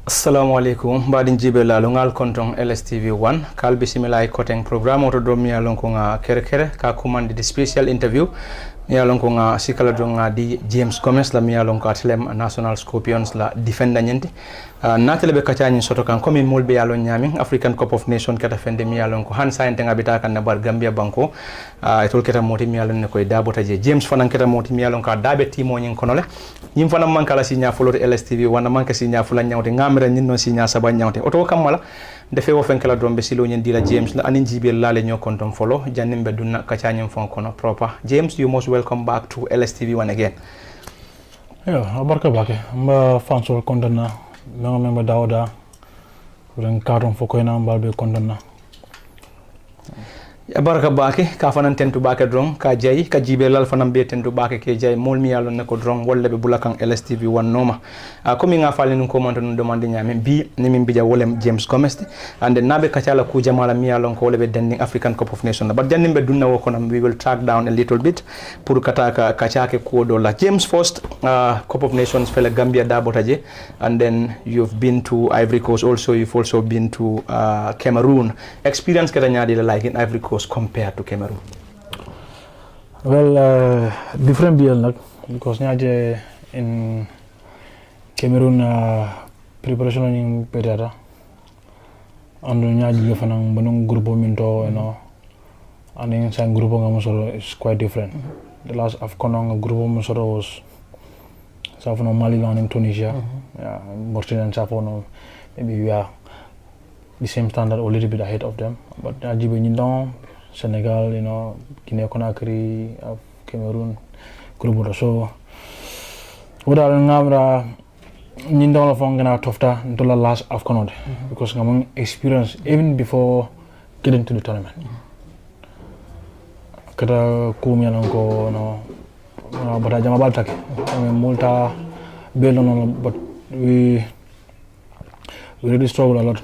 Assalamu alaikum badin jibe la lungal kontong LSTV1 kal bismillah koteng program oto do mi alon ko nga kere ka commande di special interview mi alon ko nga sikala do nga di James Gomez la mi alon ko atlem National Scorpions la defender nyenti natele be kacani soto kan comme molbe alon nyami African Cup of Nations kata fende mi alon ko han sainte ngabita kan na bar Gambia banko etol keta moti mi alon ne koy dabota je James fanan keta moti mi alon ka dabe timo nyin konole nyim fanam mankala signa follow LSTV wana manka signa fulan nyawte ngamira nyin non signa saba nyawte oto kamala defe wo fenkala dombe silo nyen dila James la anin jibe lale nyo kontom follow janimbe dunna kacanyum fon kono proper James, you most welcome back to LSTV1 again. Yeah, abarka bake mba fansol kondana mengo memba dawda ren karon fokoyna mbalbe kondana. Baraka bake ka fanan tentu bake drong ka jayi ka jibe lal fanam be tentu bake ke jayi mol mi yalon ne ko drong wolle be bulakan LSTV1 noma komi nga falen nun ko monto nun demande nyame bi ni min bija wolem James Gomez and nabe kacala ku jamala mi yalon ko lebe dending African Cup of Nations but jannim be dunna wo kono we will track down a little bit pour kataka kachake ko do la James first Cup of Nations fele Gambia da botaje and then you've been to Ivory Coast also, you've also been to Cameroon. Experience kata nyadi like in Ivory Coast compared to Cameroon? Well, different BL because nyaje in Cameroon preparation in better and nyaje fanang banung grupo minto and inside grupo ngamusoro is quite different. The last AFCON grupo musoro was Safono Maliland in Tunisia, yeah, Burkina and Safono maybe we are the same standard or a little bit ahead of them, but nyaje Senegal, Guinea, Conakry, Cameroon, Grupo. So, what are ngamra nindong lafong gana tofta until the last AFCON because ngamong experience even before getting to the tournament. Kada kumya nangko but ajama baltake. Multa belon but we really struggle a lot.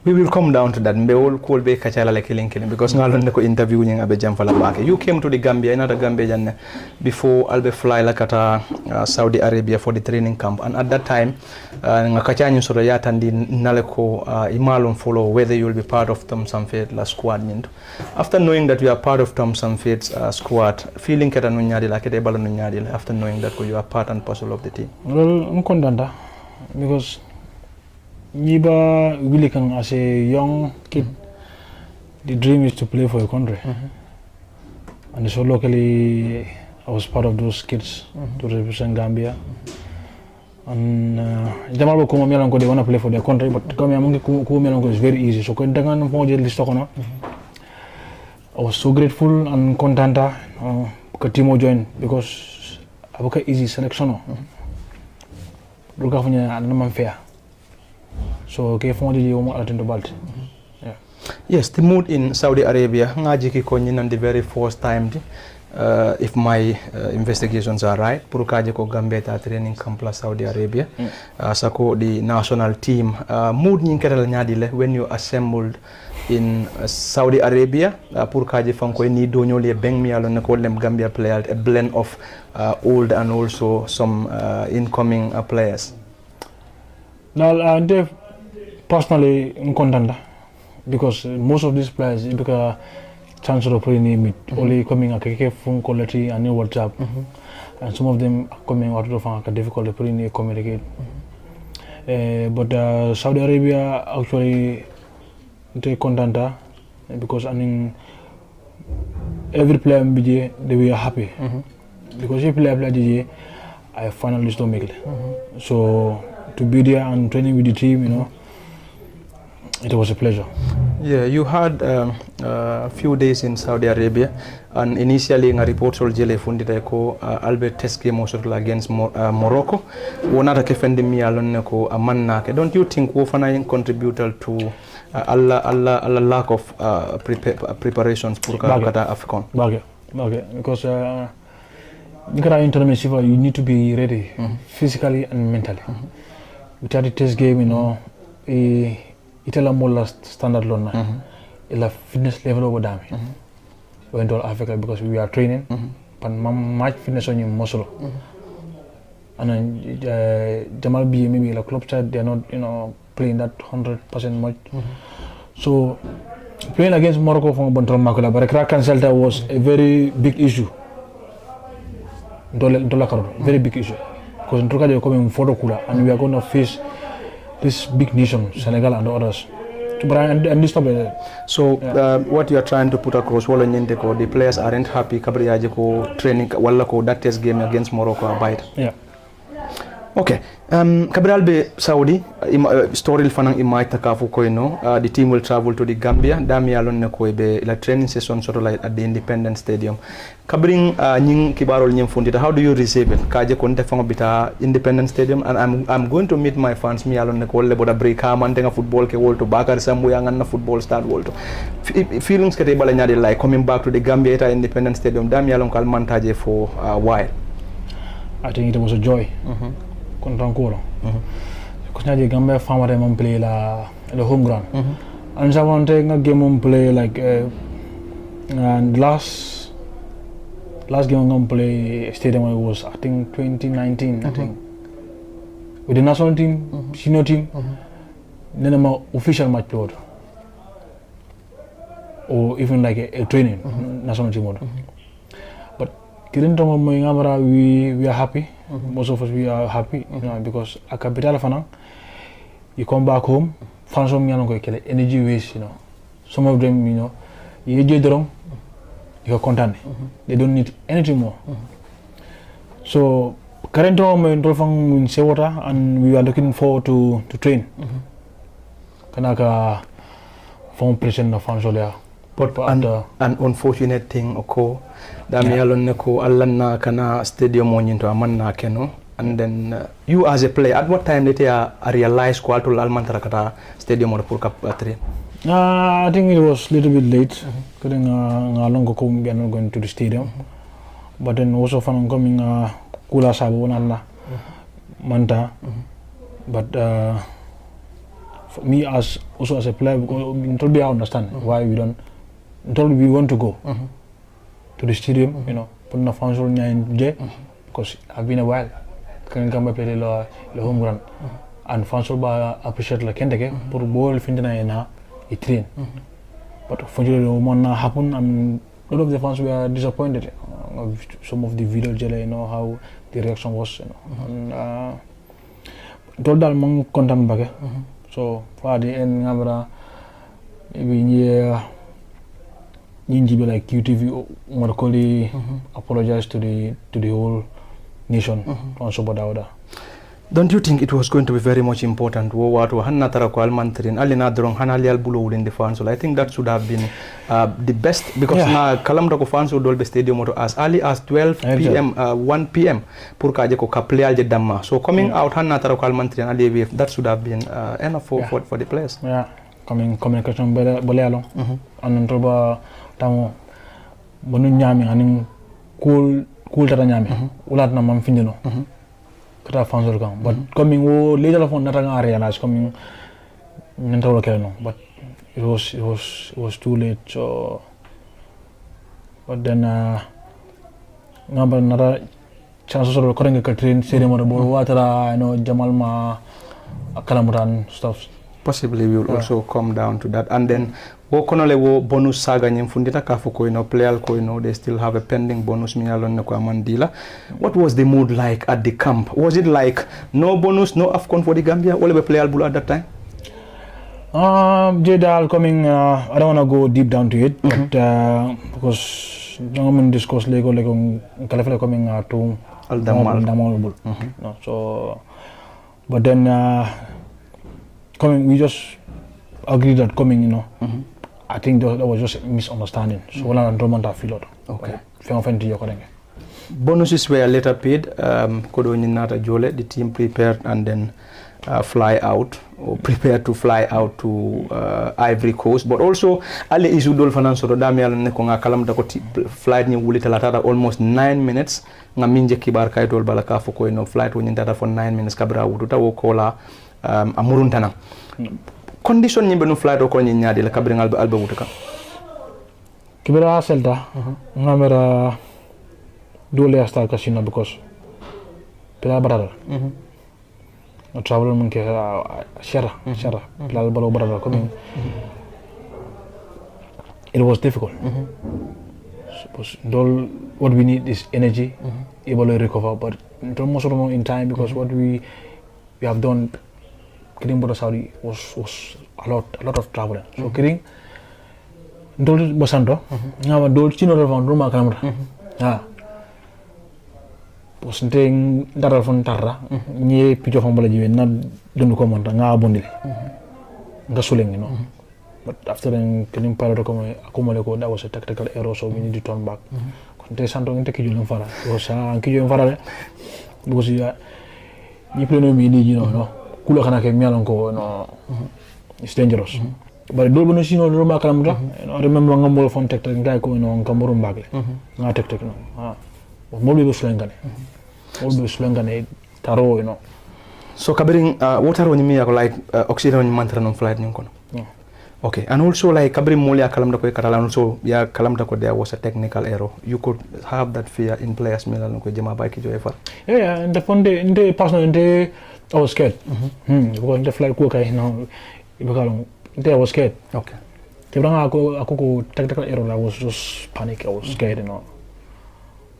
We will come down to that. Mbe all cool be kachala like killing because ngalon ne ko interview nyang abe jam fala bake. You came to the Gambia, another Gambia janne before albe fly like at Saudi Arabia for the training camp, and at that time nga kachanyu soro yatandi naleko imalon follow whether you will be part of Tom Saintfiet la squad nyinto. After knowing that you are part of Tom Saintfiet's squad, feeling keta no nyadi la kete bala no nyadi la after knowing that you are part and parcel of the team. Well, nkondanda because Niba really can, as a young kid, the dream is to play for your country. And so locally, I was part of those kids to represent Gambia. And Jamal Kuma Milanko, they want to play for their country, but Milanko is very easy. So I was so grateful and content that Timo joined because I was easy selection. Fair. So yeah. Yes, the mood in Saudi Arabia ngaji ko nyinan the very first time if my investigations are right purukaje ko Gambia training camp la Saudi Arabia sako the national team mood nyinkere nyadi le when you assembled in Saudi Arabia purukaje fanko ni donyole beng mi alon ko lem Gambia players a blend of old and also some incoming players. Now personally, I'm content because most of these players because chance of playing only coming a phone quality and new WhatsApp, and some of them are coming out of a difficult to communicate. But Saudi Arabia actually they content because I mean every player they were happy because if player I finally don't make it. So to be there and training with the team, it was a pleasure. Yeah, you had a few days in Saudi Arabia, and initially a report on Jele fundita ko Albert test game against Morocco. Wonata kefendi mi alon ko amanna ke. Don't you think wofana contributed to Allah lack of preparations for kata AFCON? Bage, because you need to be ready physically and mentally. Without the test game, itala mola standard lona ila fitness level over dami went all Africa because we are training but match fitness on your muscle and then Jamal B maybe like club side they're not playing that 100% much. So playing against Morocco from Bonton Makula, but Crack and Celta was a very big issue. Very big issue. Because Ntroka they are coming photo kula and we are going to face this big nation, Senegal and others. And this so what you are trying to put across, the players aren't happy. Kabriyaji training that test game against Morocco abide. Yeah. Okay. Kabral be Saudi story fanang imay takafu ko the team will travel to the Gambia. Dami alon na ko be la training session sort of like at the Independence Stadium. Kabring nying kibarol nyim fundita. How do you receive it? Kaje ko nte fango bita Independence Stadium and I'm going to meet my fans mi alon na ko le boda break ha man tenga football ke wolto bakar sambu yang na football start wolto. Feelings kete bala nyade like coming back to the Gambia at Independence Stadium. Dami alon kal mantaje for a while. I think it was a joy. Contancoro. Because now the Gambia farmer them play the home ground. And someone taking a game on play like and last game on play stadium was I think 2019 I think with the national team, senior team, then I'm official match played or even like a training national team. But we are happy. Most of us we are happy, because a capital fanang, you come back home, fans of me energy waste, Some of them, you get wrong, you are content. They don't need anything more. So currently I'm in Sewater and we are looking forward to train. Kanaka form president of fans there. But an unfortunate thing occur. Dami alon neko alana kana stadium to amanna keno, and then you as a player at what time did you realize kwal to almantara kata stadium or purka train? I think it was a little bit late. Couldn't long come going to the stadium, but then also from coming kula sabo nalla manta, but for me as a player, because I understand why we don't. We want to go to the stadium, put in a fans because I've been a while. Can come play the home ground and fans will appreciate like Kendeke, but ball finna na it train. But unfortunately, when that happened, a lot of the fans were disappointed. Some of the video, how the reaction was, and told that man content back. So for the end, maybe like QTV apologize to the whole nation. Don't you think it was going to be very much important? I think that should have been the best, because now Kalamdako fans would be stadium as early as 12 p.m. 1 p.m. So coming out that should have been enough for the players. Yeah, communication along and tamo bonu nyami aning cool tata nyami ulat na mam findino kata fansol kan but coming wo later phone nata nga realize coming nentawlo kelno, but it was too late. So but then ngamba nata chance so ko renga train ceremony bo watara Jamal ma akalamuran stuff. Possibly we will also come down to that. And then wo bonus saga nyim fundita ka fuko player ko they still have a pending bonus mialon na ko amandila. What was the mood like at the camp? Was it like no bonus, no AFCON for the Gambia? All the player bull at that time? Jedal coming I don't want to go deep down to it, but because I'm discuss Lego like Calafela coming to Al-Damal. So but then coming, we just agreed that coming, I think that was just a misunderstanding. So when I don't feel it. Okay. Bonuses were later paid. The team prepared and then fly out or prepared to fly out to Ivory Coast. But also, Ali Isudol Financial Damial Nekonga Kalam Dako flight ni wuli talatata almost 9 minutes. Ngaminje kibar kaitol balaka foko flight when you for 9 minutes kabra wututa wokola amuruntana. Condition ni benu flight ko ni nyaadi la kabring alba wutaka kibira selta ngamera dole asta kasina because Pilal Barada. No travel mun ke shara Pilal Balo Barada coming. It was difficult. Suppose what we need is energy, able to recover, but most of them in time because what we have done. Kidding Border Saudi was a lot of traveling. So kidding Dol Basanto, now Dol Chino from Roma Camera. Was saying that from Tarra, near Picho from Balaji, not Dunu Command, Nga Bondil, Gasuling, you know. But after then, killing pilot Akumaleco, that was a tactical error, so we need to turn back. Santo in Tekiju Fara, was Kiju Fara, because you play no meaning, you know. Kula kana ke mialonko no it's dangerous but do bono sino do makam da I remember ngam from tek ngay ko no Cameroon bagle nga tek no mo be slengane taro you know so kabring water woni mi ko like oxygen woni mantra no flight ni kono okay and also like kabring mo ya kalam da ko katalan also ya kalam da ko there was a technical error you could have that fear in players milan ko jema ba ki joy far yeah and the fund in the personal I was scared. Because the flight cook I know I was scared. Okay. Ako tactical error I was just panic. I was scared, you know.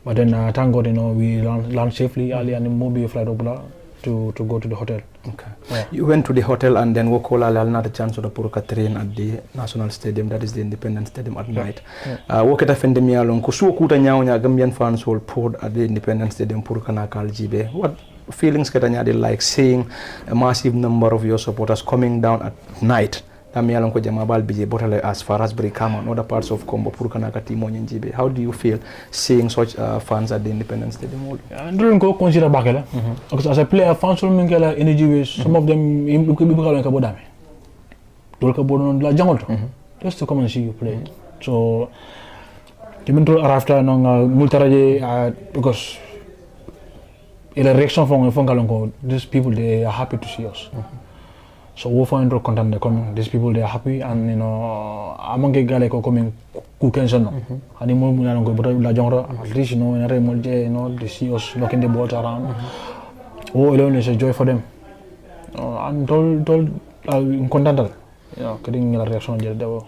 But then thank God, you know, we landed safely early and mobile flight over to go to the hotel. Okay. Yeah. You went to the hotel and then Wokola another chance of the Puruka train at the National Stadium, that is the Independence Stadium at night. Woketa Fendemi along Kusu Kuta Nyaunya Gambian fans will poured at the Independence Stadium Purukana Kaljibe. What feelings katanya they like seeing a massive number of your supporters coming down at night Damialonko Jamabal Bije Botale as far as Brikama and other parts of Kombo Purkanaka Timo Njibe. How do you feel seeing such fans at the Independence Stadium? I don't go consider Bakela because as a player fans will make energy ways some of them could be like Bodame Dolka Bodon La Jangoto just to come and see you play. So even though after no multaraje because in a reaction from Fongalongo, these people they are happy to see us. So we find content they coming. These people they are happy and you know among the guys coming cooking son. And the more we go la genre at least you know in a remote you know they see us knocking the balls around. Oh, alone is a joy for them. And told content you know getting a reaction there was.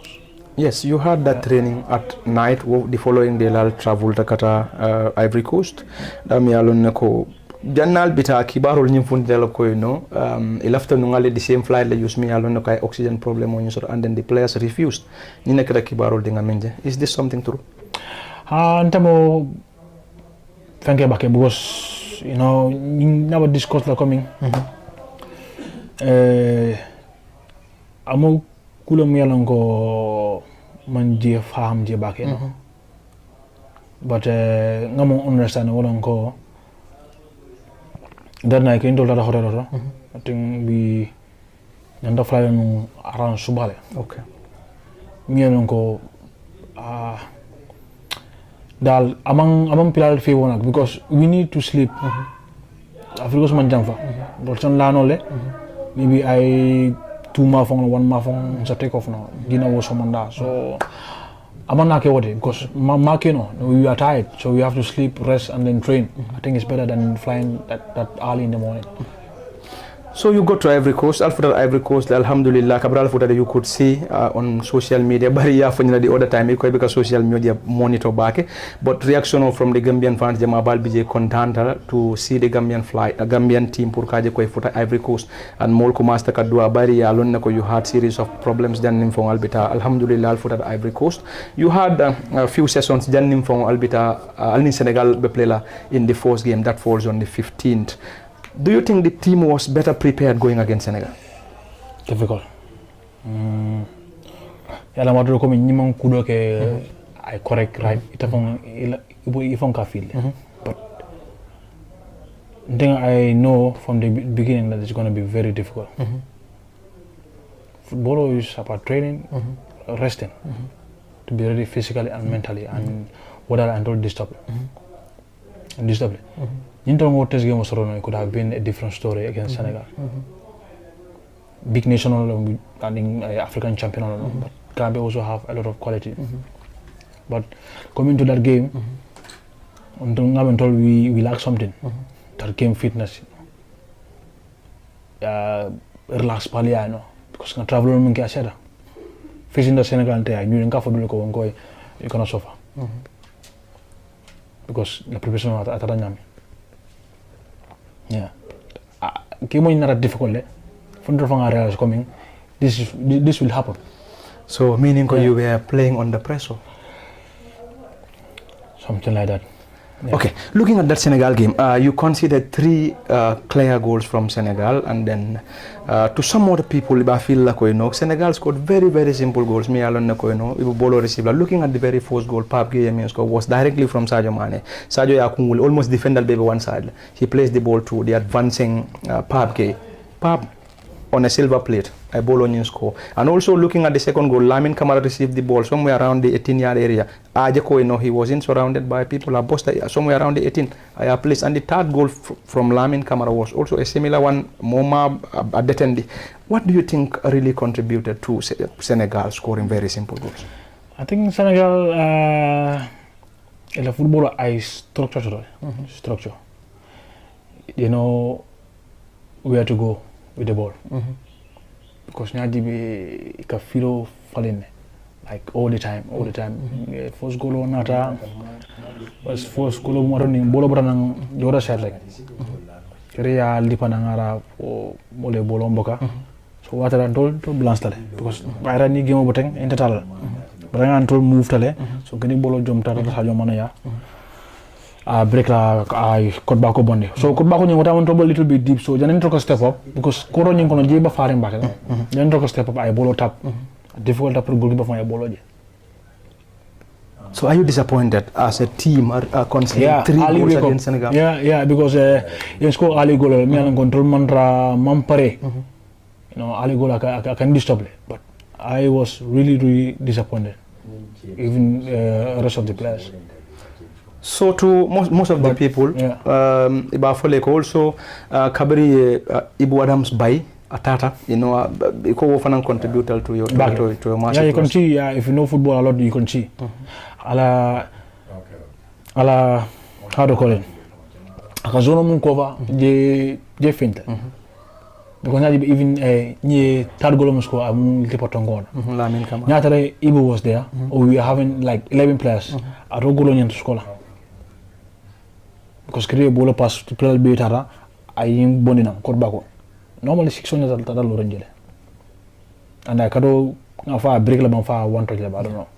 Yes, you had that training at night. The following day, Lal traveled to Qatar, Ivory Coast. Damialon ko Jannal bita kibarol nyim fundelo ko you know ilafta nungale the same flight la use me alone kay oxygen problem on so and then the players refused ni nek da kibarol dinga menje is this something true antamo thank back because you know never discussed the coming amo kulo mi yalon ko man je faham je back no but ngamo understand wala ko that night came to the hotel. I think we end up flying around Subale. Okay. Me and Uncle Dal among Pilal Favonak because we need to sleep. Africa's Manjamfa. But some lanole maybe I 2 mafong 1 mafong to take off now. Guinea was Somanda. So I'm not okay because we are tired, so we have to sleep, rest, and then train. I think it's better than flying that early in the morning. So you go to Ivory Coast, Ivory Coast, alhamdulillah, Cabral footer you could see on social media, but yeah, for the other time, because social media monitor back, but reaction from the Gambian fans, Jamabal BJ content to see the Gambian flight, a Gambian team pour kaje koi footer Ivory Coast, and Molko Master Kadua Bari, alone you had series of problems done in from Albita, alhamdulillah, footer Ivory Coast. You had a few sessions done in from Albita, Alni Senegal Beplela in the first game that falls on the 15th. Do you think the team was better prepared going against Senegal? Difficult. Yala maduro ko min nimang kudo ke I correct right ifon ka feel. But then I know from the beginning that it's going to be very difficult. Football is about training, resting, to be ready physically and mentally, and whether and all discipline. Nintongo test game was it could have been a different story against Senegal. Big national and African champion, but Gambia also have a lot of quality. But coming to that game, we lack something. that game fitness relax palia no because nga travel mun ke aseda facing the Senegal te ñu nga fa dul ko ngoy you cannot suffer because the preparation atara nyami yeah ki mo nara difficult le fundo fa nga realize coming this will happen. So meaning you were playing under pressure? Something like that. Yeah. Okay, looking at that Senegal game, you conceded 3 clear goals from Senegal, and then to some other people, I feel like Senegal scored very, very simple goals. Me alone, Bolo receiver. Looking at the very first goal, Pape Gueye score was directly from Sadio Mane. Sadio Yakungul almost defended baby one side. He placed the ball to the advancing Pape Gueye. Pape on a silver plate, a ball on score. And also looking at the second goal, Lamine Camara received the ball somewhere around the 18-yard area. Ajeko, he wasn't surrounded by people. Abosta somewhere around the 18 place. And the third goal from Lamine Camara was also a similar one, Moma Adetendi. What do you think really contributed to Senegal scoring very simple goals? I think Senegal, the football is structure. Structure. You know where to go with the ball. Because Nyadi ka filo falling like all the time. First goal on nata was first goal mo running bolo branang jora side like Korea lipanangara o mole bolo mboka so watara ndol to balance tale because bayra ni game boteng intertal brangan to move tale so gani bolo jom tata Sadio Mane ya break la code back bonde so code back ni wata won to a little bit deep so janen to step up because koro ni kono jeba faare mbake janen to step up ay bolo tap difficult tap pour goalkeeper fa ay bolo je. So are you disappointed as a team conceding 3 goals against Senegal? Yeah, because you score early goal me an control mantra mampare early goal I can disturb but I was really disappointed even rest of the players. So to most of the people, Iba Foleko also Kabiri Ibu Adams by Atata, Iko Wofanan contributor to your match. Yeah, you can see. If you know football a lot, you can see. Ala how to call it? Akazono Munkova, je finte. Because even ni third goal must score. I'm Lipotongona. Nyatare Ibu was there. We were having like 11 players. Arogolo to score. Because kiri bola pass to play better aying bonina korbako normally 600 tada lorenjele and I kado fa break la ban fa one touch la I don't know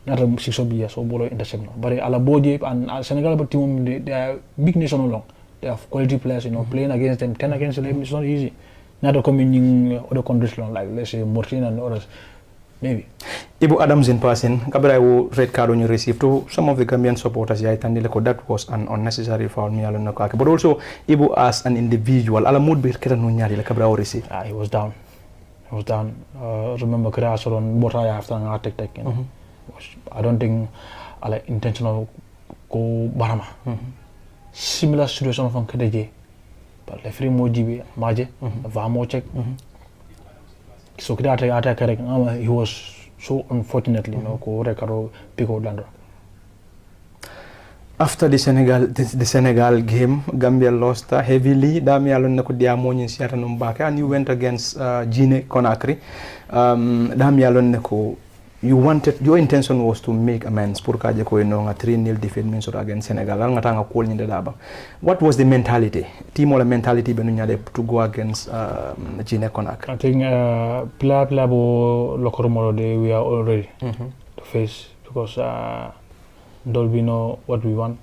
not 600 years so bolo intercept no but ala boje and Senegal but team they are big nation long they have quality players playing against them 10 against 11 it's not easy not coming in other countries long like let's say Mauritania and others maybe. Ibu Adams in person, Kabira red card when you received to some of the Gambian supporters. That was an unnecessary foul. But also Ibu as an individual, ala mood be kira nunyari la Kabira received. He was down. Remember Kira Solon Botaya after an attack. I don't think ala intentional go Barama. Similar situation from Kadeje, but the free moji maje, Vamo check. So he was so unfortunately after the Senegal game, Gambia lost heavily. And you went against Guinea Conakry. Your intention was to make amends for a 3-0 defeat against Senegal. What was the mentality? Team mentality to go against Guinea Conakry? I think player we are all ready to face because we know what we want.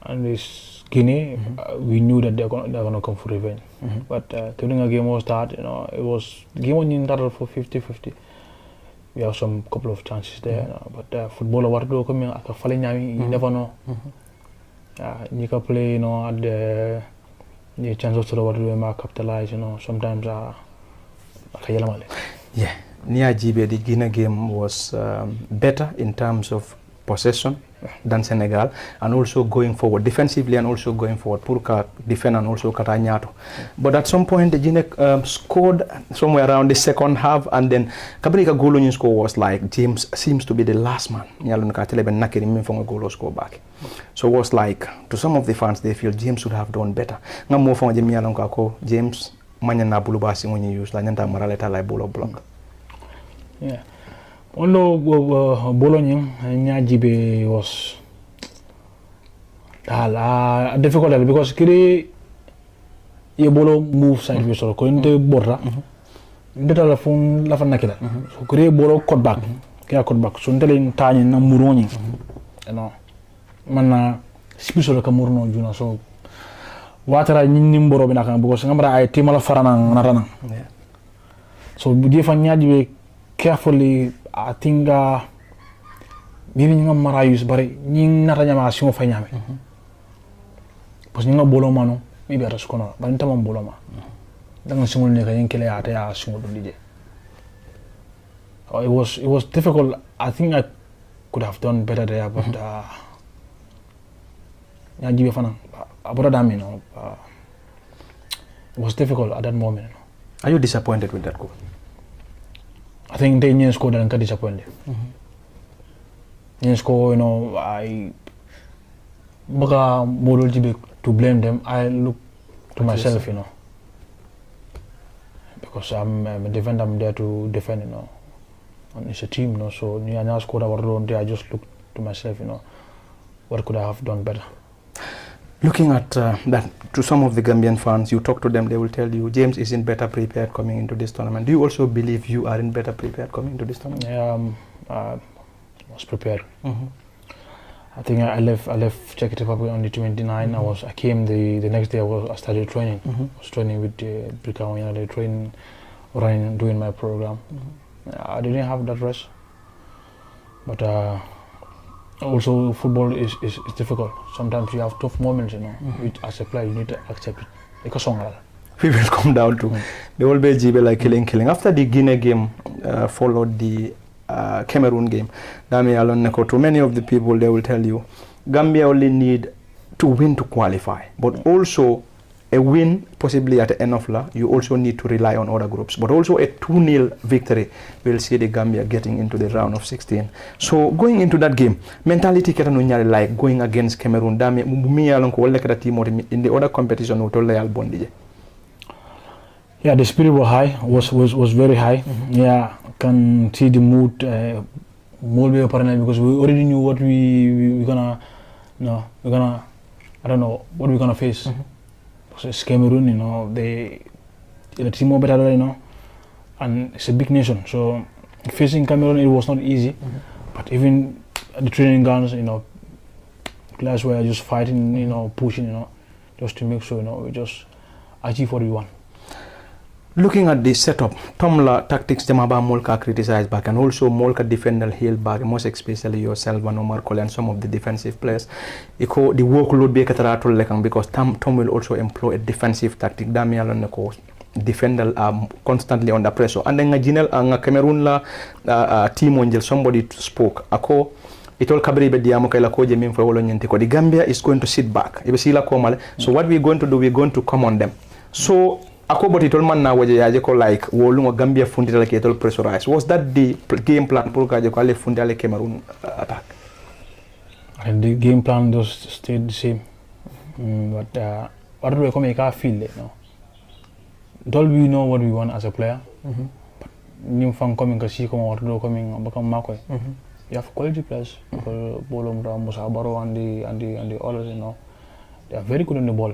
And this Guinea, we knew that they're gonna come for revenge. But during a game was start, it was game on in total for 50-50. We have some couple of chances there, but footballer what do come you never know. You can play, at the chances to what do capitalize, sometimes yeah. Nia Jibe, the Guinea game was better in terms of possession than Senegal, and also going forward defensively and also going forward pour defend and also kata nyato. But at some point the Guinea scored somewhere around the second half, and then Kabrika goal on score was like James seems to be the last man. Nyalun ka tele ben nakiri min fonga goal score back. So it was like to some of the fans they feel James should have done better. Ngam mo fonga jemi yalon ka ko James manya na bulu basi ngoni use la nyanta maraleta la bolo block. Yeah. Although Bologna Nyajibe was difficult because kiri ye bolo move side so ko inte borra ndeta la fun la fa nakila so kiri bolo cut back kaya cut back so ndele tani na muroni no manna special ka murno juna so watara nyinni mboro be nakana because ngamra ay timala farana narana so budi fa Nyajibe carefully I think maybe nga marayus bari ñi nata ñama simo fay ñame parce que nga bolo mano maybe ata skono bari tamam bolo ma da nga singol ne kay kele ata ya singol do lije it was difficult. I think I could have done better there, but Nyajibe fana abura dami no it was difficult at that moment. Are you disappointed with that goal? I think they didn't score and got disappointed. Didn't score, I Baga Bodol to blame them. I look to myself, because I'm a defender. I'm there to defend, and it's a team, So I scored our own. I just look to myself, what could I have done better? Looking at that, to some of the Gambian fans, you talk to them, they will tell you James isn't better prepared coming into this tournament. Do you also believe you aren't better prepared coming into this tournament? Yeah, I was prepared. I think I left Czech Republic on the 29th. I came the next day. I started training. I was training with Brikawanya. They train, running, doing my program. I didn't have that rest, but. Also, football is difficult. Sometimes you have tough moments, as a player, you need to accept it. We will come down to the old Jibe like killing. After the Guinea game followed the Cameroon game, to many of the people, they will tell you, Gambia only need to win to qualify, but also a win possibly at the end of you also need to rely on other groups, but also a 2-0 victory will see the Gambia getting into the round of 16. So going into that game, mentality like going against Cameroon, in the other competition, yeah, the spirit was high, was very high. Yeah, can see the mood more because we already knew what we're gonna I don't know what we're gonna face. So it's Cameroon, the team more better, and it's a big nation. So facing Cameroon, it was not easy. But even at the training grounds, players were just fighting, pushing, just to make sure, we just achieve what we want. Looking at the setup, Tomla tactics Jamaba Molka criticized back, and also Molka defender healed back, most especially yourself and Omar Cole and some of the defensive players. The workload be because Tom will also employ a defensive tactic. Damian defender constantly under pressure. And then Cameroon la team angel somebody spoke. It all Kabribe Diamokaila Koje for Olonyentiko. The Gambia is going to sit back. So what we're going to do, we're going to come on them. So Akobot it all man now like Wolunga Gambia funded like it all pressurized. Was that the game plan for Kajokale Fundale Cameroon attack? And the game plan just stayed the same. But what do we come make our feel it now? Don't we know what we want as a player? But new fan coming because she come or do coming become Marco. You have quality players. Bolom Musabaro and the others, they are very good on the ball.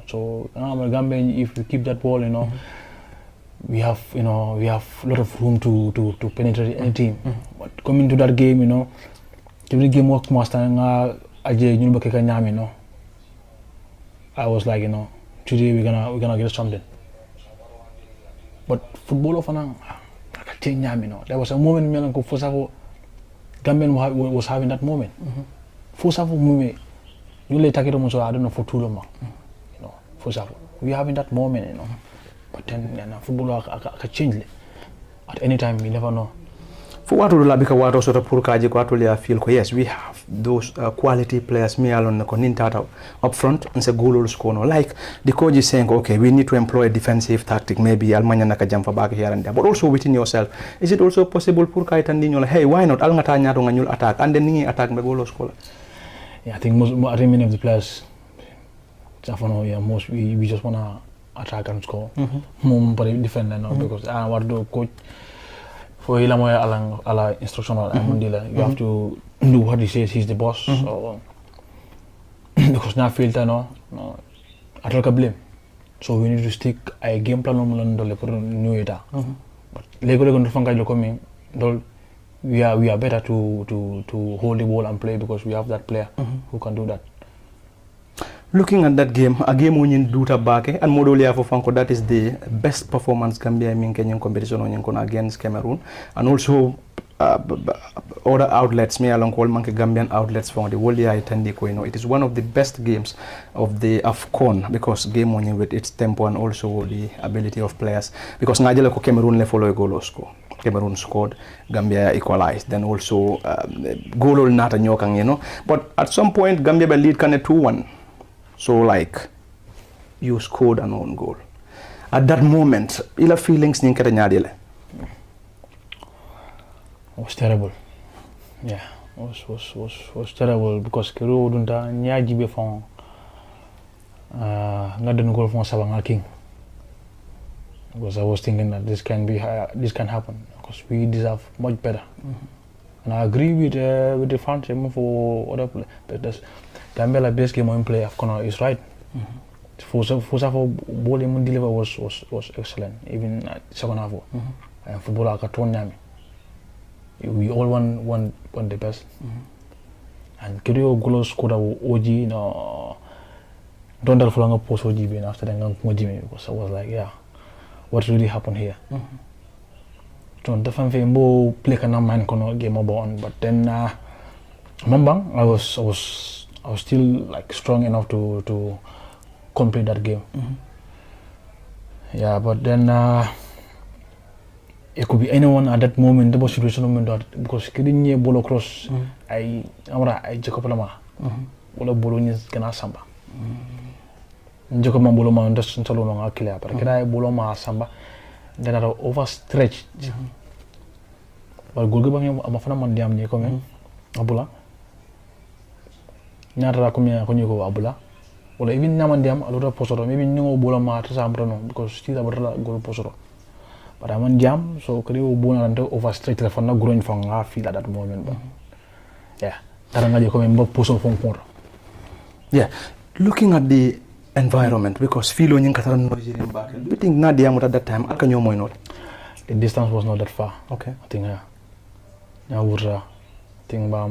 So Gambia, if we keep that ball, we have a lot of room to penetrate any team. But coming to that game, every game work master I was like, today we're gonna get something. But football of there was a moment Gambian was having that moment. I don't know for too long, we having that moment, but then football can change at any time. You never know. For what will be what sort of purkaji kwatulia feel ko yes we have those quality players me alone ko nintata up front and say goal score no like the coach is saying okay we need to employ a defensive tactic maybe Almanya naka jump for back here and there but also within yourself is it also possible purkai tandinyo hey why not al ngata nyato nganyul attack and then ningi attack me goal score. Yeah, I think many of the players we just wanna attack and score. Mum but defend now because what do coach for Ilamoya ala instructional Mandela you have to do what he says, he's the boss. So because now filter no attack blame. So we need to stick a game plan on the new eta. But Lego going to coming we are better to hold the ball and play because we have that player who can do that. Looking at that game, a game when you do back and Modolia for Fanko, that is the best performance Gambia in Kenyan competition against Cameroon, and also other outlets, me along all monkey Gambian outlets from the world it is one of the best games of the AFCON because game winning with its tempo and also the ability of players because Najala ko Cameroon le follow a goal score. Cameroon scored, Gambia equalized, then also goal not a nyokang, but at some point Gambia lead kind of 2-1. So like you scored an own goal. At that moment, ila feelings ni kata nyadile. It was terrible. Yeah, it was terrible because kero dunta nyaji be fon ngaden goal fon sabanga king. Because I was thinking that this can happen because we deserve much better. And I agree with the fans for other players. Gambia best game on play AFCON is right. For ball him deliver was excellent even second half. And football akaton we all want the best. And Kirio goal scored OG no don't that for longer post OG and after that because I was like yeah what really happened here. Don't the fan fame play kana man kono game about but then Mambang I was still like strong enough to complete that game. Yeah, but then it could be anyone at that moment. The situation moment because kidding ball across, I Jacob Lama, bolo bolonya gana samba. Jacob bolo ma just solo no clear, but kira bolo ma samba, then I overstretched. But goalkeeper amafana mandiam ni kome abula. Nyara kumya konyuko abula. Wala even namandiam alura posoro maybe ningo bola ma tsamra no because still abra goal posoro. But I'm on jam, so kari ubuna rante overstretch telefon na growing from I feel at that moment. But yeah, taranga je come posoro from more. Yeah, looking at the environment because feel on kataran noisy in back. Do you think Nadia at that time akanyo mo not? The distance was not that far. Okay. I think I think ba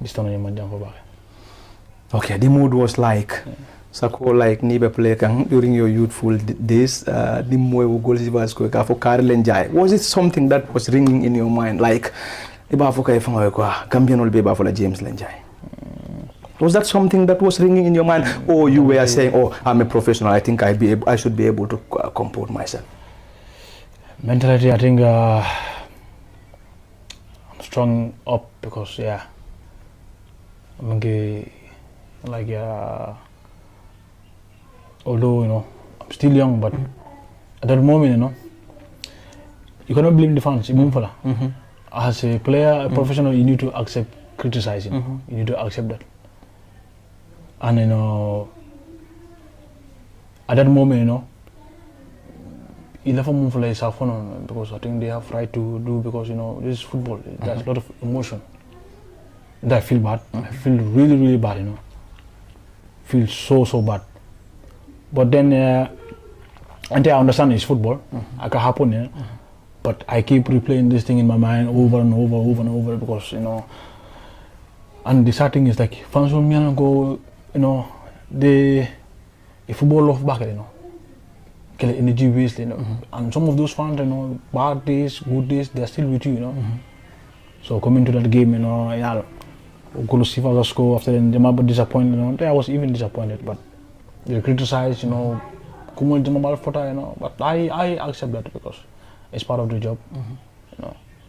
distance ni manjang ko ba. Okay, the mood was like Sako like Nibe play during your youthful days, the moe goals for Karel Jai. Was it something that was ringing in your mind? Like Gambian will be for James Lenjai. Was that something that was ringing in your mind? Or you were saying, oh, I'm a professional, I think I should be able to comport myself? Mentality, I think I'm strong up because although I'm still young, but at that moment you cannot blame the fans. As a player, a professional, you need to accept criticizing. You need to accept that. And at that moment, you never move like Saffron because I think they have right to do because this is football. There's a lot of emotion. And I feel bad. I feel really, really bad. Feel so bad. But then, until I understand it's football, it can happen. But I keep replaying this thing in my mind over and over because and the sad thing is like fans will go, the football love back, kill energy waste, and some of those fans, bad days, good days, they're still with you, So coming to that game, go to see if score after then they might be disappointed, I was even disappointed, but they criticize, but I accept that because it's part of the job,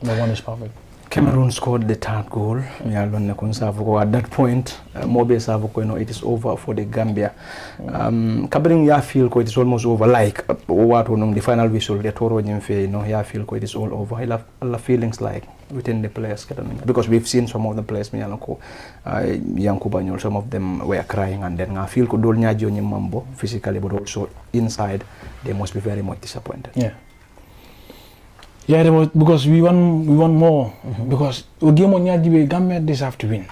No one is perfect. Cameroon scored the third goal. At that point, Mobe Savuko, it is over for the Gambia. Kabring ya feel it is almost over. Like what the final whistle, the Toro Jimfe, ya feel it is all over. I love feelings like within the players because we've seen some of the players, Yankuba, some of them were crying, and then I feel Kodolnya Joni Mambo physically, but also inside they must be very much disappointed. Yeah, it was because we want more. Because we game on Gambia deserve to win.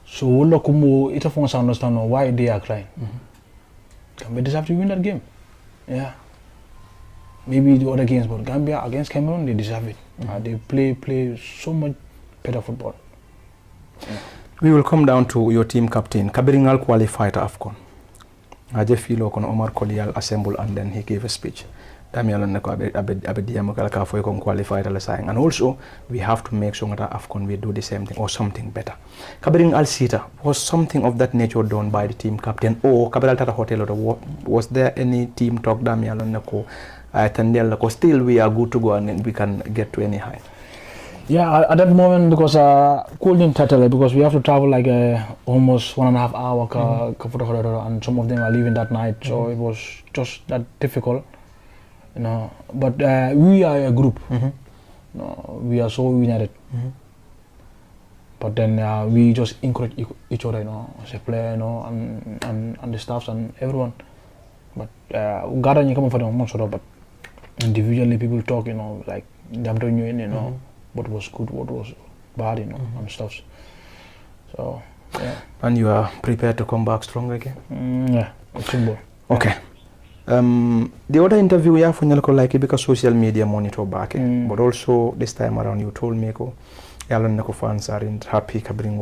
So we'll look more. It wants to understand why they are crying. Gambia deserve to win that game. Yeah. Maybe the other games, but Gambia against Cameroon, they deserve it. They play so much better football. We will come down to your team captain. Kabiringal qualified to AFCON. Aje filo kono Omar Kodial assembled and then he gave a speech. And also we have to make sure that AFCON we do the same thing or something better. Kabering Al Sita, was something of that nature done by the team captain or Kabral Tata Hotel, or was there any team talk still we are good to go and we can get to any height? Yeah, at that moment because couldn't settle because we have to travel like almost 1.5 hours and some of them are leaving that night, so it was just that difficult. But we are a group. We are so united. But then we just encourage each other, as a player, and the staffs and everyone. But God and you come for them, but individually people talk, like what was good, what was bad, and stuff. So yeah. And you are prepared to come back strong again? Yeah, it's football. Okay. The other interview yeah for like because social media monitor back but also this time around you told me fans aren't happy Kabring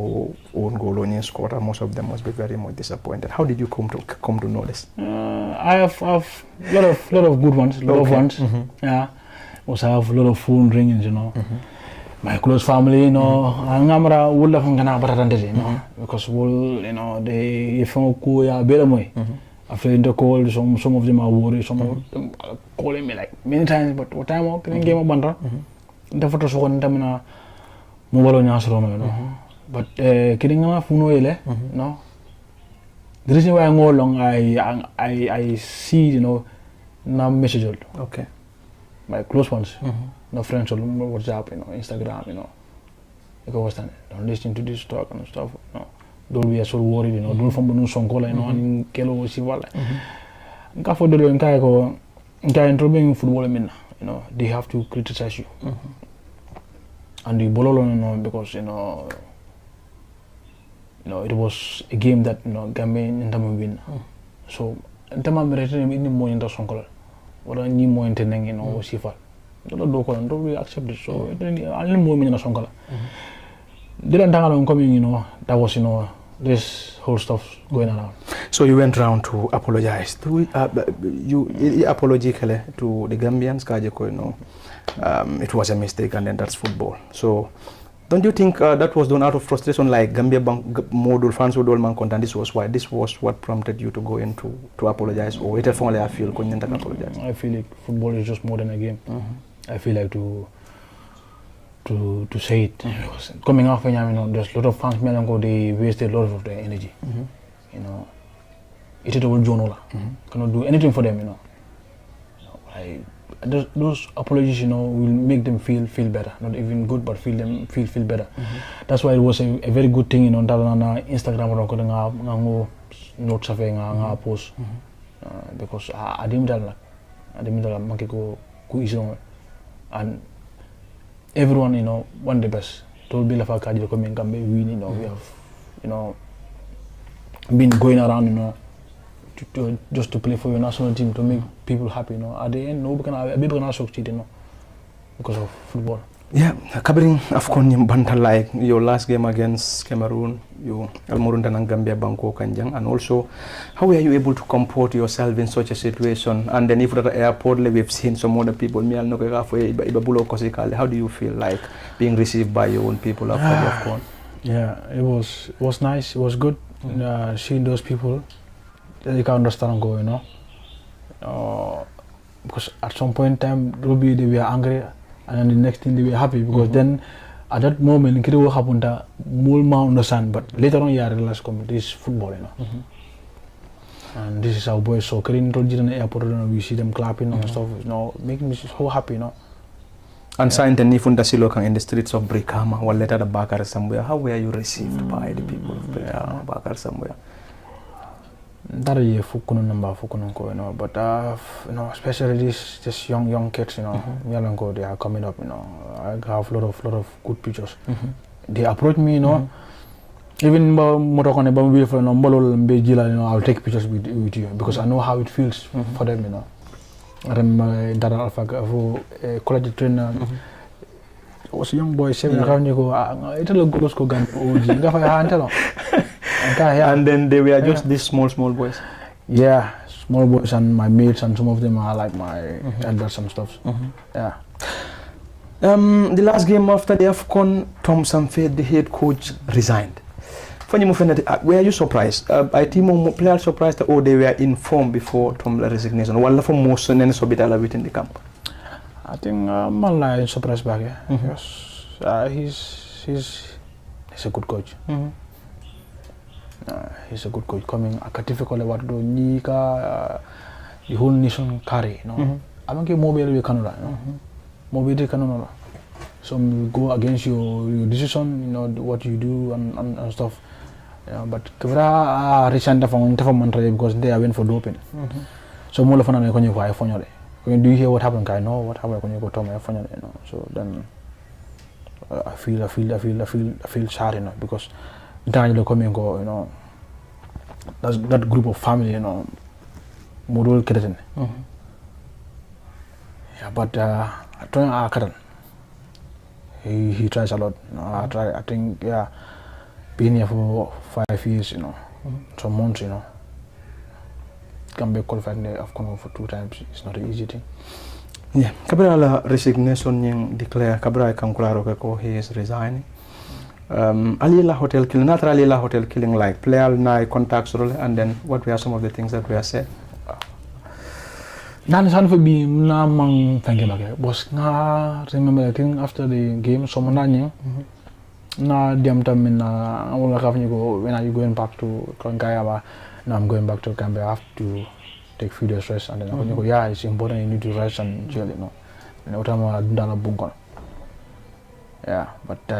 own goal on your score. Most of them must be very much disappointed. How did you come to know this? I have lot of good ones, of ones. Yeah. Also I have a lot of phone ringings, my close family, ngamra wulla fangana baratante, because they if better after the call, some of them are worried, some of them are calling me like many times, but what time up in game of Bandra? The photos one time in a mobile on but kidding enough, no. The reason why I go along, I see, now message. Okay. My close ones, no friends or WhatsApp, Instagram, because don't listen to this talk and stuff, don't be so worried, don't from no song call, and kelo sivala. For the entire introducing football, they have to criticize you. And the bololo, because it was a game that Gambia and win. So Ntama rated in more into song color. What I need more intending, sifal. Don't really accept it. So only more in a song color. Didn't coming, that was this whole stuff going around. So you went around to apologize. You apologically to the Gambians, it was a mistake and then that's football. So don't you think that was done out of frustration, like Gambia modul fans would all man content? This was what prompted you to go in to apologize, or it only I feel apologize? I feel like football is just more than a game. I feel like to say it. Coming off there's a lot of fans they wasted a lot of their energy. It is all journal. Cannot do anything for them, those apologies, will make them feel better. Not even good, but feel better. That's why it was a very good thing, on Instagram notes of post. Because I didn't make go easy, and everyone, want the best. Told Bill of Kaji coming Gambia win, we have, been going around, just to play for your national team, to make people happy, At the end, people can succeed, because of football. Yeah, Kabring AFCON Banta, like your last game against Cameroon, you Almorunda and Gambia Banko Kanjang, and also how were you able to comport yourself in such a situation? And then if at the airport we've seen some other people, how do you feel like being received by your own people after the AFCON? Yeah, it was nice, it was good seeing those people. You can understand going, because at some point in time, Ruby, they were angry. and then the next thing they were happy because then at that moment kiri what happened that more ma understand, but later on I realized this is football, you know. And this is our boys. So kiri told you in the airport, we see them clapping and stuff, you know, making me so happy, you know. And signed and if in the streets of Brikama or later the Bakar somewhere, how were you received by the people of Bakar somewhere? That is fukuno number fukuno, you know, but you know, especially these just young kids, you know, they are coming up, you know. I have a lot of good pictures. They approach me, you know. Even you know, I'll take pictures with you because I know how it feels for them, you know. College trainer was a young boy 7 around you go and then they were just these small boys. Yeah, small boys and my mates, and some of them are like my elders and stuff. Yeah. The last game after the AFCON, Tom Saintfiet, the head coach, resigned. Were you surprised? I think players surprised or they were informed before Tom's resignation. One for most and so bit within the camp. I think man surprised back, yeah. Because he's a good coach. He's a good coach. Coming a difficult what do Nika the whole nation carry, you know. I don't get mobile with Canada, you know. Mobile Canada. Some go against your decision, you know, what you do and stuff. Yeah, but Kavra recent from because they went for doping. So more often when you go iPhone, when do you hear what happened? I know what happened when you go to my iPhone, you know. So then I feel sad, you know, because Daniel come and go, you know. That group of family, you know, model kitten. Yeah, but I try he tries a lot. You know, I think yeah. Been here for 5 years, you know, some months, you know. Gambia qualified in the AFCON for 2 times. It's not an easy thing. Yeah, Cabral resignation yung declare Cabral kang klaro ko he is resigning. Alila hotel killing, not Alila hotel killing like player na contacts and then what were some of the things that were said? Nan san for be na mang thank you bagay. Boss nga remember I think after the game someone nanya. Na diam tam na wala ka go when are you going back to Kankaya? No, I'm going back to Gambia. I have to take few days rest and then I go yeah, it's important you need to rest and chill, you know. And what I'm done bungon. Yeah, but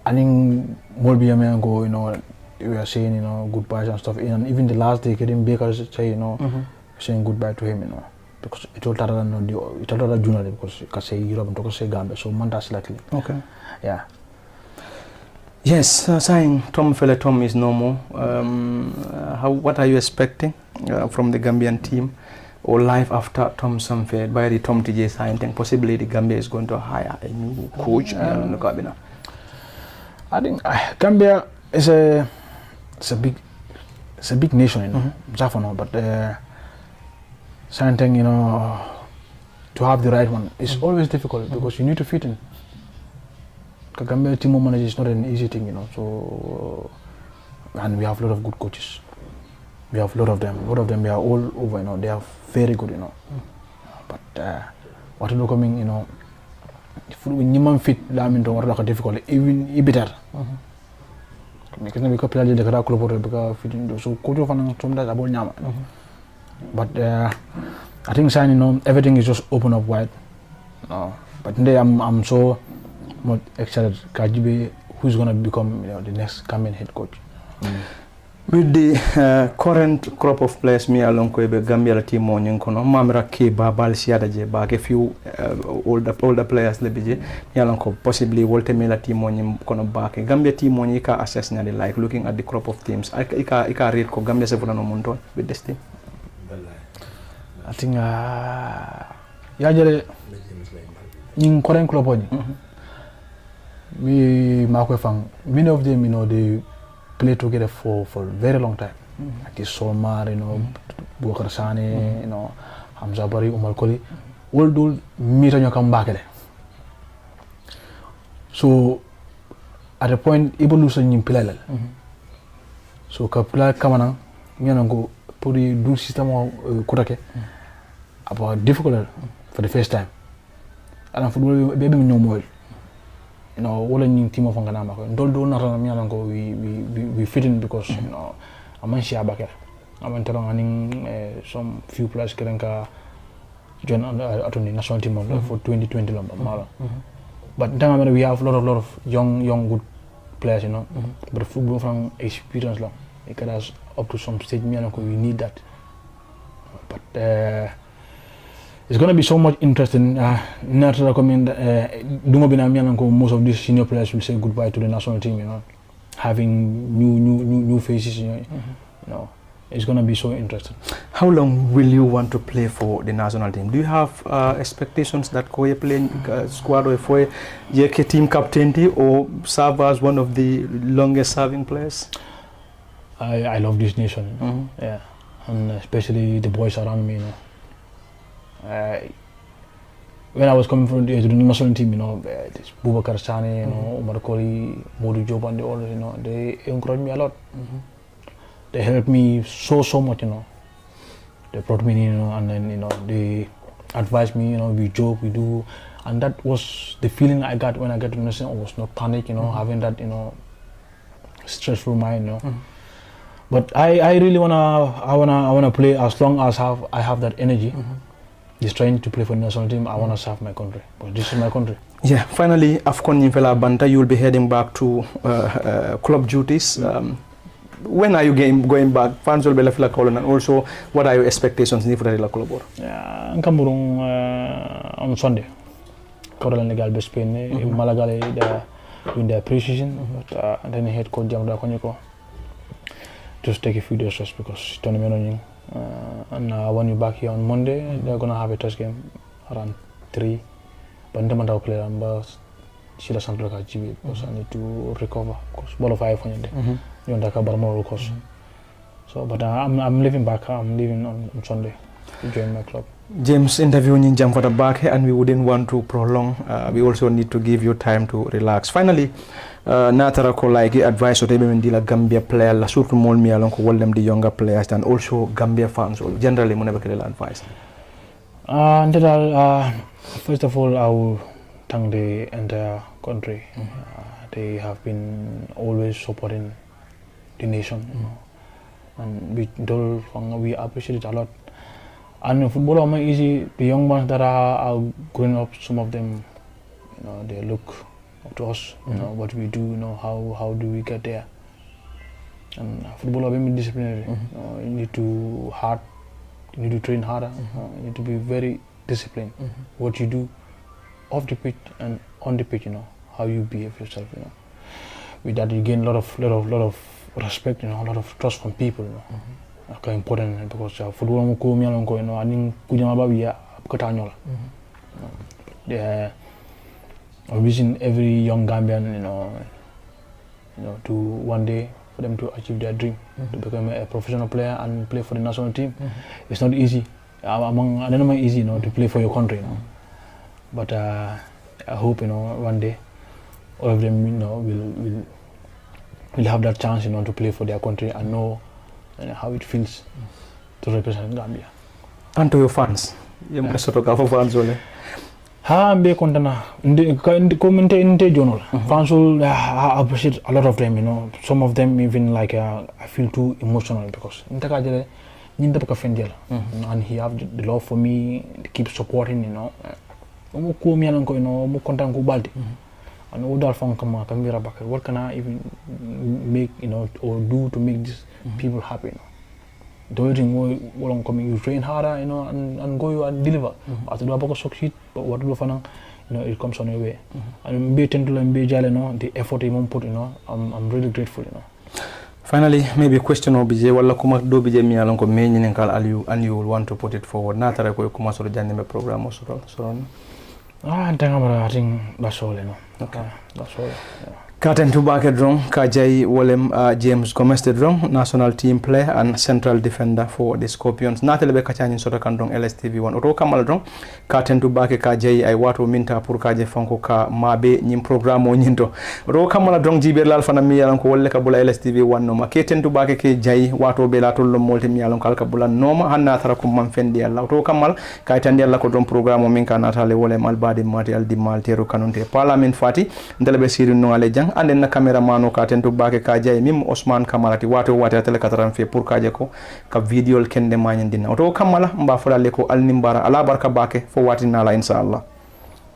I think more be a man go, you know, we are saying, you know, goodbyes and stuff. And even the last day getting Baker say, you know, saying goodbye to him, you know. Because it all started June because say Europe and say Gambia, so Mantas likely. Okay. Yeah. Yes, saying Tom is no more. What are you expecting from the Gambian team or life after Tom Saintfiet by the Tom TJ signing? Possibly the Gambia is going to hire a new coach in the cabinet. I think Gambia is a big nation, you know. But something, you know, to have the right one is always difficult because you need to fit in. Gambia team manager is not an easy thing, you know. So, and we have a lot of good coaches. We have a lot of them. A lot of them, they are all over, you know. They are very good, you know. But what is coming, you know, when you fit, that means it's difficult. Even better. Because we play the club because fitting. So, coach of an about nyama. But I think signing, you know, everything is just open up wide. But today I'm so much excited. Kajibe, who's gonna become, you know, the next Gambian head coach. With the current crop of players, me along with Gambia team on Yunkono, Mamra K, Babal Siadaje, back a few older players, Lebije, Yalanko, possibly Walter Miller team on Yunkono back. Gambia team on Yika assess like looking at the crop of teams. Ika read ko Gambia Sevano Monton with this team. I think Yajere in current club on we Marco many of them, you know, they play together for a very long time. Like this Solmar, you know, Bukar Sane, you know, Hamza Bari, Umar Koli, all do meet on your come back. So at a point, evolution in Pilal. So Kapula Kamana, you know, go put the do system of Kurake about difficult for the first time. and football baby no more. You know, all in team of Anganama. Don't do not we fit in because you know I'm in share back. I'm in telling some few players can join on the national team for 2020 But then we have a lot of young good players, you know. But football from experience long. It can us up to some stage we need that. But it's gonna be so much interesting. Not to recommend most of these senior players will say goodbye to the national team, you know. Having new faces, you know. It's gonna be so interesting. How long will you want to play for the national team? Do you have expectations that you play squad or for your team captain or serve as one of the longest serving players? I love this nation, yeah, and especially the boys around me, you know. When I was coming from the national team, you know, this Boubacar Sane, you know, Omar Koli, Modou Diop, and all, you know, they encouraged me a lot. They helped me so much, you know. They brought me in, you know, and then, you know, they advised me, you know, we joke, we do, and that was the feeling I got when I got to the national. I was not panic, you know, having that, you know, stressful mind, you know. But I really wanna play as long as I have that energy. Just trying to play for the national team. I wanna serve my country, but this is my country. Yeah, finally, AFCON Nyimfela Banta, you will be heading back to club duties. When are you going back? Fans will be left like and also what are your expectations for the club? Yeah, I'm coming on Sunday. Senegal be Spain, Malaga doing their pre-season, but then head coach Jamda Konyeko just take a few days rest because tournament running. And when you back here on Monday, they're gonna have a test game around 3. But I'm gonna play Sila Central GB because I need to recover because ball of 5 on day. You know, course. So, but I'm leaving back. I'm leaving on Sunday to join my club. James, interviewing Jam for the back, and we wouldn't want to prolong. We also need to give you time to relax. Finally, Natara ko like advice or the Gambia player, la surtout mol mi alon ko them the younger players and also Gambia fans. Generally, mo never advice. First of all, I will thank the entire country. They have been always supporting the nation, you know, and we appreciate it a lot. And in football, it's easy. The young ones that are growing up, some of them, you know, they look up to us. You know what we do. You know how do we get there? And football is very disciplinary. You need to train harder. You need to be very disciplined. What you do off the pitch and on the pitch, you know, how you behave yourself, you know. With that, you gain a lot of respect, you know, a lot of trust from people, you know. Okay, important because football mo ko mi alon ko, you know, aning kujama ba biya katanyola. I'm wishing every young Gambian, you know, to one day for them to achieve their dream, to become a professional player and play for the national team. It's not easy. I don't know easy, you know, to play for your country, you know. But I hope, you know, one day all of them, you know, will have that chance, you know, to play for their country and know how it feels to represent Gambia. And to your fans, you must talk about fans only. I'm contana. Comment journal. Fans will appreciate a lot of them, you know. Some of them even like I feel too emotional because and he have the love for me, keep supporting, you know. And what can I even make, you know, or do to make these people happy, you know? Do you train harder, you know, and go and deliver. After you succeed, but what you know, it comes on your way. And be gentle and be jolly, you know, the effort you put, you know, I'm really grateful, you know. Finally, maybe a question of BJ, wala kuma do BJ mi alon ko meñi nenkal and you will want to put it forward. Natara ko kuma so janne me program so. I think that's all, you know. Okay, that's all. Yeah. Katen Tubake Drong, Kajai Wolem James Gomez de Drong, national team player and central defender for the Scorpions. Natelebe Kachan Sota Kandong LSTV1. Oto Kamal Drong, Katen Tubake Kajai, I watu minta pour Kaje Fanko ka mabe nyim programo nyinto. Oto Kamal Drong Jiber Lal Fana Miyalanko Wole Kabula LSTV1 Noma. Katen Tubake ke Jai, watu Belato Lomolti Miyalanko Alkabula Noma, Hanna Tarakum Manfendi Allah. Oto Kamal, Kaitan Diala Kodron programo Minka Natale Wolem Albadi Mati Aldi Maltero Kanunte. Parliament Fati, Ndelebe Siri Nungalejang. Anden na cameraman o ka tentu bake ka jay mim Osman Kamalati wato tele kataran fe pour kaje ko ka video kende manyen dinna oto kamala mba fula le ko alnimbara ala barka bake fo wati nala inshallah